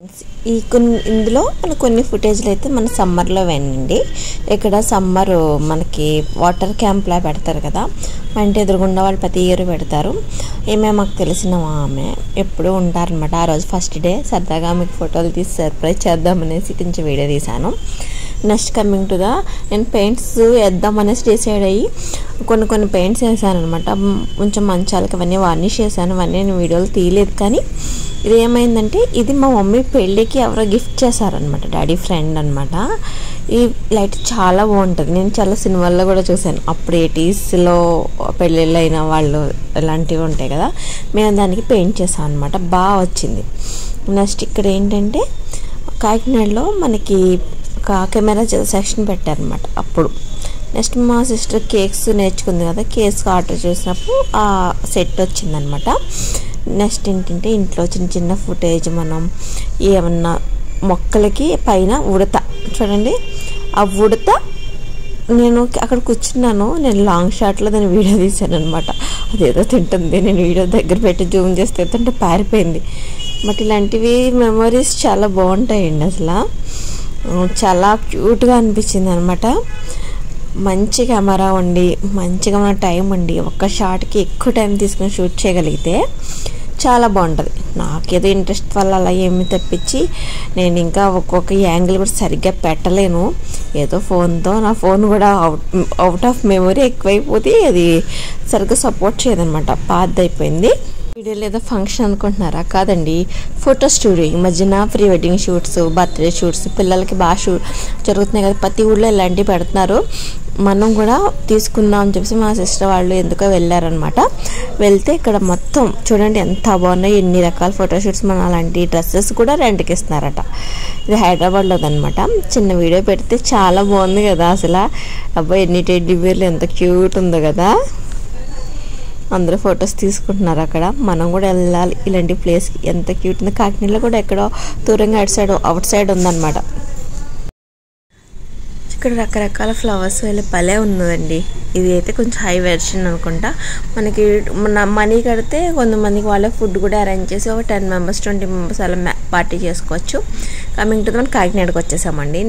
ఇందులో కొన్ని ఫుటేజ్లు అయితే మన సమ్మర్లో వేనండి. ఇక్కడ సమ్మర్ మనకి వాటర్ క్యాంప్లా పెడతారు కదా, మా ఇంటి ఎదురుగుండా వాళ్ళు ప్రతి ఇయర్ పెడతారు. మాకు తెలిసిన ఆమె ఎప్పుడూ ఉంటారనమాట. ఆ రోజు ఫస్ట్ డే సరదాగా మీకు ఫోటోలు తీసి సర్ప్రైజ్ చేద్దామనేసి కొంచెం వీడియో తీశాను. నెక్స్ట్ కమింగ్ టు నేను పెయింట్స్ వేద్దామనేసి డిసైడ్ అయ్యి కొన్ని పెయింట్స్ వేసాను అనమాట. కొంచెం మంచాలకి అవన్నీ వార్నిష్ చేశాను. అవన్నీ నేను వీడియోలు తీయలేదు. కానీ ఇది ఏమైందంటే, ఇది మా మమ్మీ పెళ్ళికి ఎవరో గిఫ్ట్ చేశారనమాట, డాడీ ఫ్రెండ్ అనమాట. ఈ లైట్ చాలా బాగుంటుంది. నేను చాలా సినిమాల్లో కూడా చూశాను. అప్పుడు 80sలో పెళ్ళిళ్ళు అయిన వాళ్ళు ఇలాంటివి ఉంటాయి కదా, మేము దానికి పెయింట్ చేసాం అనమాట. బాగా వచ్చింది. నెక్స్ట్ ఇక్కడ ఏంటంటే, కాకినాడలో మనకి ఒక కెమెరా సెక్షన్ పెట్టారనమాట అప్పుడు. నెక్స్ట్ మా సిస్టర్ కేక్స్ నేర్చుకుంది కదా, కేక్స్ ఆర్డర్ చేసినప్పుడు ఆ సెట్ వచ్చిందనమాట. నెక్స్ట్ ఏంటంటే, ఇంట్లో చిన్న ఫుటేజ్ మనం ఏమన్నా మొక్కలకి పైన ఉడత చూడండి. ఆ ఉడత నేను అక్కడ కూర్చున్నాను. నేను లాంగ్ షాట్లో దాన్ని వీడియో తీశాను అనమాట. అదేదో తింటుంది. నేను వీడియో దగ్గర పెట్టి జూమ్ చేస్తే అంటే పారిపోయింది. బట్ ఇలాంటివి మెమరీస్ చాలా బాగుంటాయండి. అసలు చాలా క్యూట్గా అనిపించింది అనమాట. మంచి కెమెరా ఉండి, మంచిగా మన టైం ఉండి, ఒక్క షాట్కి ఎక్కువ టైం తీసుకుని షూట్ చేయగలిగితే చాలా బాగుంటుంది. నాకేదో ఇంట్రెస్ట్ వల్ల అలా ఏమి తెప్పించి నేను ఇంకా ఒక్కొక్క యాంగిల్ కూడా సరిగ్గా పెట్టలేను. ఏదో ఫోన్తో నా ఫోన్ కూడా అవుట్ ఆఫ్ మెమరీ ఎక్కువైపోతే అది సరిగ్గా సపోర్ట్ చేయదనమాట. పాత్ అయిపోయింది. వీడియో లేదా ఫంక్షన్ అనుకుంటున్నారా? కాదండి, ఫోటో స్టూడియో. ఈ మధ్యన pre wedding shoots, birthday shoots పిల్లలకి బాగా జరుగుతున్నాయి కదా, ప్రతి ఊళ్ళో ఇలాంటివి పెడుతున్నారు. మనం కూడా తీసుకుందాం అని చెప్పేసి మా సిస్టర్ వాళ్ళు ఎందుకో వెళ్ళారనమాట. వెళ్తే ఇక్కడ మొత్తం చూడండి ఎంత బాగున్నాయి, ఎన్ని రకాల ఫోటోషూట్స్. మన అలాంటి డ్రెస్సెస్ కూడా రెంట్కి ఇస్తున్నారట. ఇది హైదరాబాద్లోదనమాట. చిన్న వీడియో పెడితే చాలా బాగుంది కదా. అసలు అబ్బాయి ఎన్ని టెడ్డీ బేర్లు, ఎంత క్యూట్ ఉందో కదా. అందరూ ఫొటోస్ తీసుకుంటున్నారు అక్కడ. మనం కూడా వెళ్ళాలి ఇలాంటి ప్లేస్కి. ఎంత క్యూట్ ఉంది. కాకినాడలో కూడా ఎక్కడో దూరంగా అవుట్ సైడ్ ఉందన్నమాట. ఇక్కడ రకరకాల ఫ్లవర్స్ వెళ్ళి భలే ఉన్నదండి. ఇది అయితే కొంచెం హై వెర్షన్ అనుకుంటా. మనకి మనీ కడితే కొంతమందికి వాళ్ళే ఫుడ్ కూడా అరేంజ్ చేసి ఒక 10 మెంబర్స్ 20 మెంబర్స్ అలా పార్టీ చేసుకోవచ్చు. కమింగ్ టు మనం కాకినాడకి వచ్చేసామండి.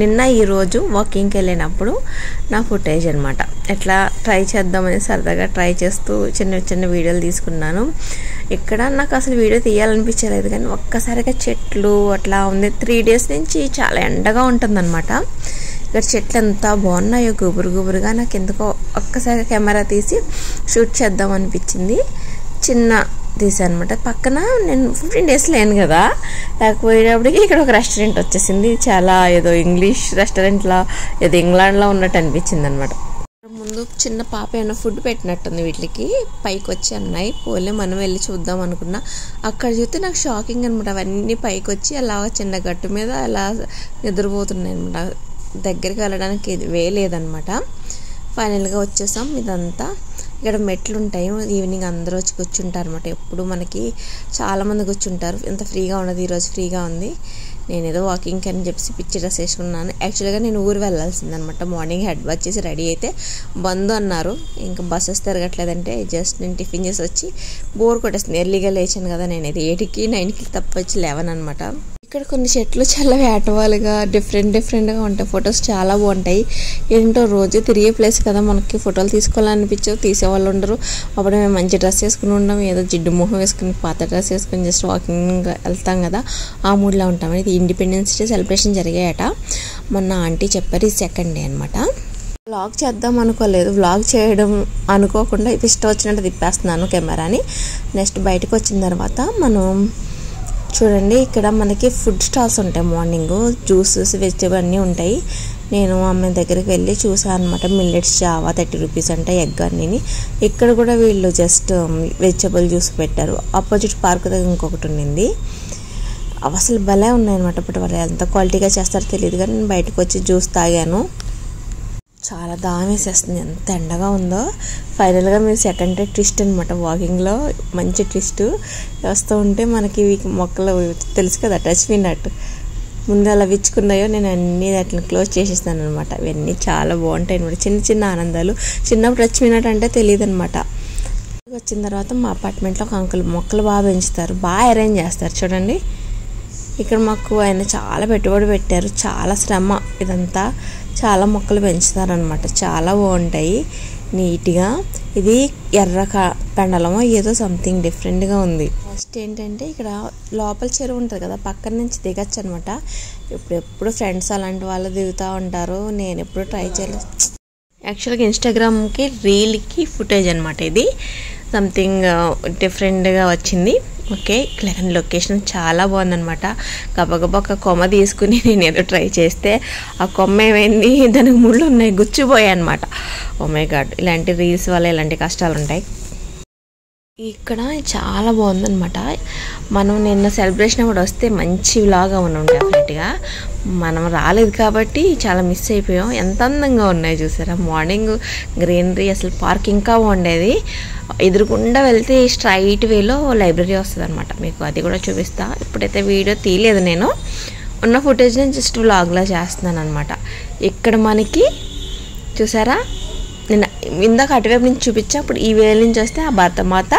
నేను ఈరోజు వాకింగ్కి వెళ్ళినప్పుడు నా ఫుటేజ్ అనమాట. ఎట్లా ట్రై చేద్దామని సరదాగా ట్రై చేస్తూ చిన్న వీడియోలు తీసుకున్నాను. ఇక్కడ నాకు అసలు వీడియో తీయాలనిపించలేదు, కానీ ఒక్కసారిగా చెట్లు అట్లా ఉంది. 3 days నుంచి చాలా ఎండగా ఉంటుందన్నమాట. ఇక్కడ చెట్లు ఎంత బాగున్నాయో గుబురుగా. నాకు ఎందుకో ఒక్కసారి కెమెరా తీసి షూట్ చేద్దాం అనిపించింది. చిన్న తీసాను అనమాట. పక్కన నేను 15 days లేను కదా, లేకపోయేటప్పటికి ఇక్కడ ఒక రెస్టారెంట్ వచ్చేసింది. చాలా ఏదో ఇంగ్లీష్ రెస్టారెంట్లా, ఏదో ఇంగ్లాండ్లో ఉన్నట్టు అనిపించింది అనమాట. ముందు చిన్న పాప ఏమైనా ఫుడ్ పెట్టినట్టుంది వీటికి. పైకి వచ్చి అన్నాయి. పోలే మనం వెళ్ళి చూద్దాం అనుకున్నా. అక్కడ చూస్తే నాకు షాకింగ్ అనమాట. అవన్నీ పైకి వచ్చి అలా చిన్న గట్టు మీద అలా నిద్రపోతున్నాయి అనమాట. దగ్గరికి వెళ్ళడానికి వేయలేదనమాట. ఫైనల్గా వచ్చేసాం. ఇదంతా ఇక్కడ మెట్లు ఉంటాయి. ఈవినింగ్ అందరూ వచ్చి కూర్చుంటారు అనమాట. ఎప్పుడు మనకి చాలామంది కూర్చుంటారు. ఎంత ఫ్రీగా ఉండదు. ఈరోజు ఫ్రీగా ఉంది. నేను ఏదో వాకింగ్కి అని చెప్పి పిచ్చి డ్రెస్ వేసుకున్నాను. యాక్చువల్గా నేను ఊరు వెళ్ళాల్సిందనమాట. మార్నింగ్ హెడ్ వాష్ చేసి రెడీ అయితే బంద్ అన్నారు. ఇంకా బస్సెస్ తిరగట్లేదంటే జస్ట్ నేను టిఫిన్ చేసి వచ్చి బోర్ కొట్టేస్తుంది. ఎర్లీగా లేచాను కదా. నేనైతే 8కి 9కి తప్ప వచ్చి 11 అనమాట. ఇక్కడ కొన్ని చెట్లు చాలా వేటవాలుగా డిఫరెంట్గా ఉంటాయి. ఫొటోస్ చాలా బాగుంటాయి. ఏంటో రోజు తిరిగే ప్లేస్ కదా, మనకి ఫోటోలు తీసుకోవాలనిపించవు, తీసేవాళ్ళు ఉండరు. అప్పుడు మేము మంచి డ్రెస్ వేసుకుని ఉంటాం. ఏదో జిడ్డు మొహం వేసుకుని పాత డ్రెస్ వేసుకుని జస్ట్ వాకింగ్ వెళ్తాం కదా, ఆ మూడ్లో ఉంటాం. ఇది ఇండిపెండెన్స్ డే సెలబ్రేషన్ జరిగాయట. మొన్న ఆంటీ చెప్పారు. ఇది 2nd day అనమాట. వ్లాగ్ చేద్దాం అనుకోలేదు. వ్లాగ్ చేయడం అనుకోకుండా ఇది ఇష్టం వచ్చినట్టు తిప్పేస్తున్నాను కెమెరాని. నెక్స్ట్ బయటకు వచ్చిన తర్వాత మనం చూడండి, ఇక్కడ మనకి ఫుడ్ స్టాల్స్ ఉంటాయి. మార్నింగ్ జ్యూసెస్, వెజిటేబుల్ అన్నీ ఉంటాయి. నేను ఆమె దగ్గరికి వెళ్ళి చూసాను అనమాట. మిల్లెట్స్ జావా 30 rupees అంటే, ఎగ్ అన్నీ. ఇక్కడ కూడా వీళ్ళు జస్ట్ వెజిటేబుల్ జ్యూస్ పెట్టారు. ఆపోజిట్ పార్క్ దగ్గర ఇంకొకటి ఉండింది. అవి అసలు భలే ఉన్నాయన్నమాట. ఇప్పుడు వాళ్ళు ఎంత క్వాలిటీగా చేస్తారో తెలియదు, కానీ నేను బయటకు వచ్చి జ్యూస్ తాగాను. చాలా దాహం వేసేస్తుంది, ఎంత ఎండగా ఉందో. ఫైనల్గా మీరు 2nd day ట్విస్ట్ అనమాట. వాకింగ్లో మంచి ట్విస్ట్ వస్తూ ఉంటే మనకి మొక్కలు తెలుసు కదా, టచ్ మీ నట్. ముందు అలా విచ్చుకున్నాయో నేను అన్నీ వాటిని క్లోజ్ చేసేస్తాను అనమాట. ఇవన్నీ చాలా బాగుంటాయి అనమాట. చిన్న ఆనందాలు. చిన్నప్పుడు టచ్ మీ నట్ అంటే తెలియదు అనమాట. వచ్చిన తర్వాత మా అపార్ట్మెంట్లో ఒక అంకుల్ మొక్కలు బాగా పెంచుతారు, బాగా అరేంజ్ చేస్తారు. చూడండి ఇక్కడ మాకు ఆయన చాలా పెట్టుబడి పెట్టారు, చాలా శ్రమ ఇదంతా. చాలా మొక్కలు పెంచుతారనమాట, చాలా బాగుంటాయి నీట్గా. ఇది ఎర్ర పెండలమో ఏదో సంథింగ్ డిఫరెంట్గా ఉంది. ఫస్ట్ ఏంటంటే ఇక్కడ లోపల చెరువు ఉంటుంది కదా, పక్కన నుంచి దిగచ్చు అనమాట. ఎప్పుడు ఫ్రెండ్స్ అలాంటి వాళ్ళు దిగుతూ ఉంటారు, నేను ఎప్పుడు ట్రై చేయలేదు. యాక్చువల్గా ఇన్స్టాగ్రామ్కి రీల్కి ఫుటేజ్ అనమాట ఇది, సంథింగ్ డిఫరెంట్గా వచ్చింది. ఓకే, ఇక్కడ లొకేషన్ చాలా బాగుందనమాట. గబగబా ఒక కొమ్మ తీసుకుని నేను ఏదో ట్రై చేస్తే ఆ కొమ్మ ఏమైంది, దానికి ముళ్ళు ఉన్నాయి, గుచ్చిపోయాయి అనమాట. ఓ మై గాడ్, ఇలాంటి రీల్స్ వల్ల ఇలాంటి కష్టాలు ఉంటాయి. ఇక్కడ చాలా బాగుందనమాట. మనం నిన్న సెలబ్రేషన్ అప్పుడు వస్తే మంచి వ్లాగ్ అవును డెఫినెట్గా. మనం రాలేదు కాబట్టి చాలా మిస్ అయిపోయాం. ఎంత అందంగా ఉన్నాయి చూసారా, మార్నింగ్ గ్రీనరీ, అసలు పార్క్ ఇంకా బాగుండేది. ఎదురుకుండా వెళ్తే స్ట్రైట్ వేలో లైబ్రరీ వస్తుంది అనమాట, మీకు అది కూడా చూపిస్తా. ఇప్పుడైతే వీడియో తీయలేదు, నేను ఉన్న ఫుటేజ్ నేను జస్ట్ వ్లాగ్లా చేస్తున్నాను అనమాట. ఇక్కడ మనకి చూసారా, నేను ఇందాక అటువైపు నుంచి చూపించా, ఇప్పుడు ఈ వేల నుంచి వస్తే ఆ భారతమాత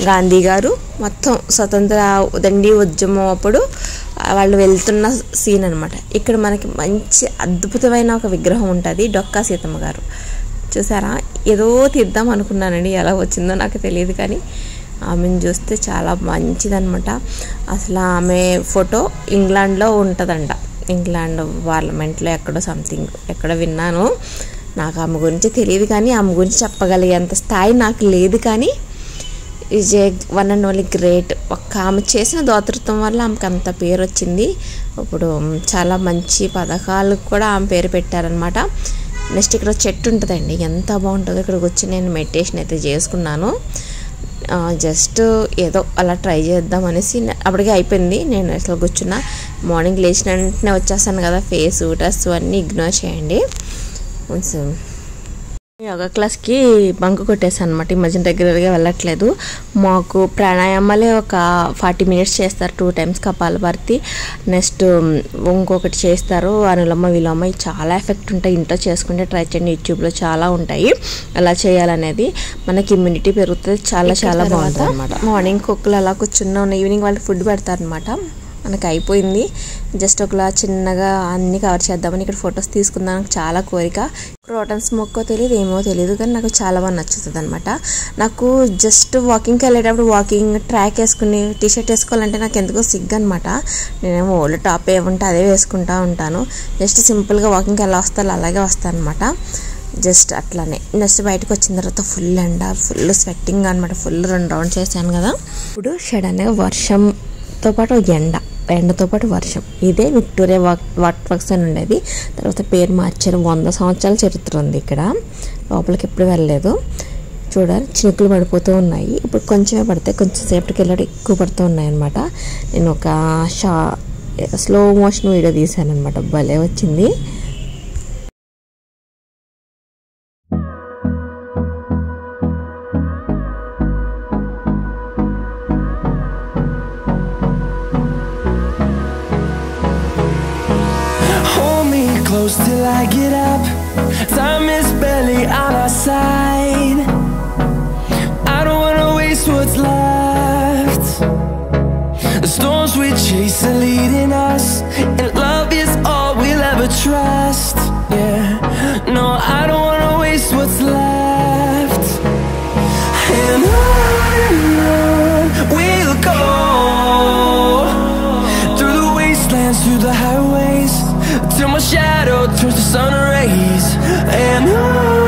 గాంధీ గారు మొత్తం స్వతంత్ర దండి ఉద్యమం అప్పుడు వాళ్ళు వెళ్తున్న సీన్ అనమాట. ఇక్కడ మనకి మంచి అద్భుతమైన ఒక విగ్రహం ఉంటుంది, డొక్కా సీతమ్మ గారు. చూసారా, ఏదో తీద్దాం అనుకున్నానండి, ఎలా వచ్చిందో నాకు తెలియదు, కానీ ఆమెను చూస్తే చాలా మంచిదనమాట. అసలు ఆమె ఫోటో ఇంగ్లాండ్లో ఉంటుందంట, ఇంగ్లాండ్ పార్లమెంట్లో ఎక్కడో సంథింగ్ ఎక్కడ విన్నాను. నాకు ఆమె గురించి తెలియదు, కానీ ఆమె గురించి చెప్పగలిగేంత స్థాయి నాకు లేదు. కానీ is a one and only great. ఒక్క ఆమె చేసిన దాతృత్వం వల్ల ఆమెకు అంత పేరు వచ్చింది. ఇప్పుడు చాలా మంచి పథకాలకు కూడా ఆమె పేరు పెట్టారనమాట. నెక్స్ట్ ఇక్కడ చెట్టు ఉంటుందండి, ఎంత బాగుంటుందో. ఇక్కడికి వచ్చి నేను మెడిటేషన్ అయితే చేసుకున్నాను. జస్ట్ ఏదో అలా ట్రై చేద్దాం అనేసి అప్పటికే అయిపోయింది. నేను అసలు కూర్చున్నా, మార్నింగ్ లేచిన వెంటనే వచ్చేస్తాను కదా, ఫేస్ డ్రెస్ అన్నీ ఇగ్నోర్ చేయండి. యోగా క్లాస్కి బంక్ కొట్టేసాను అనమాట. ఈ మధ్యన రెగ్యులర్గా వెళ్ళట్లేదు. మాకు ప్రాణాయామాలే ఒక 40 minutes చేస్తారు, 2 times కపాలభారతి, నెక్స్ట్ ఇంకొకటి చేస్తారు అనులోమ విలోమ. చాలా ఎఫెక్ట్ ఉంటాయి, ఇంట్లో చేసుకుంటే ట్రై చేయండి, యూట్యూబ్లో చాలా ఉంటాయి అలా చేయాలనేది. మనకి ఇమ్యూనిటీ పెరుగుతుంది, చాలా చాలా బాగుంటుంది అనమాట. మార్నింగ్ కుక్కలు అలా కూర్చున్న ఈవినింగ్ వాళ్ళకి ఫుడ్ పెడతారనమాట. మనకు అయిపోయింది, జస్ట్ ఒకలా చిన్నగా అన్నీ కవర్ చేద్దామని ఇక్కడ ఫొటోస్ తీసుకుందాం. నాకు చాలా కోరిక. క్రోటన్స్ మొక్కో తెలియదు, ఏమో తెలియదు, కానీ నాకు చాలా బాగా నచ్చుతుంది అనమాట. నాకు జస్ట్ వాకింగ్కి వెళ్ళేటప్పుడు వాకింగ్ ట్రాక్ వేసుకుని టీషర్ట్ వేసుకోవాలంటే నాకు ఎందుకో సిగ్గు అనమాట. నేనేమో ఓల్డ్ టాప్ ఏముంటే అదే వేసుకుంటూ ఉంటాను. జస్ట్ సింపుల్గా వాకింగ్కి ఎలా వస్తాను అలాగే వస్తాను అనమాట. జస్ట్ అట్లానే నెక్స్ట్ బయటకు వచ్చిన తర్వాత ఫుల్ ఎండ, ఫుల్ స్వెట్టింగ్ అనమాట. ఫుల్ 2 rounds చేశాను కదా. ఇప్పుడు సడన్గా వర్షంతో పాటు ఎండతో పాటు వర్షం. ఇదే విక్టోరియా వాటర్ వర్క్స్ అని ఉండేది, తర్వాత పేరు మార్చారు. 100 సంవత్సరాల చరిత్ర ఉంది ఇక్కడ. లోపలికి ఎప్పుడు వెళ్ళలేదు. చూడాలి, చినుకులు పడిపోతూ ఉన్నాయి. ఇప్పుడు కొంచెమే పడతాయి, కొంచెం సేపటికి వెళ్ళాడు ఎక్కువ పడుతూ ఉన్నాయి అనమాట. నేను ఒక స్లో మోషన్ వీడియో తీశాను అనమాట, భలే వచ్చింది. Close till I get up. Time is barely on our side. I don't wanna waste what's left. The storms we chase are leading us, and love is all we'll ever trust. Yeah, no, I don't wanna waste what's left. And on we'll go, through the wastelands, through the highways, till my shadow turns to sun rays. And on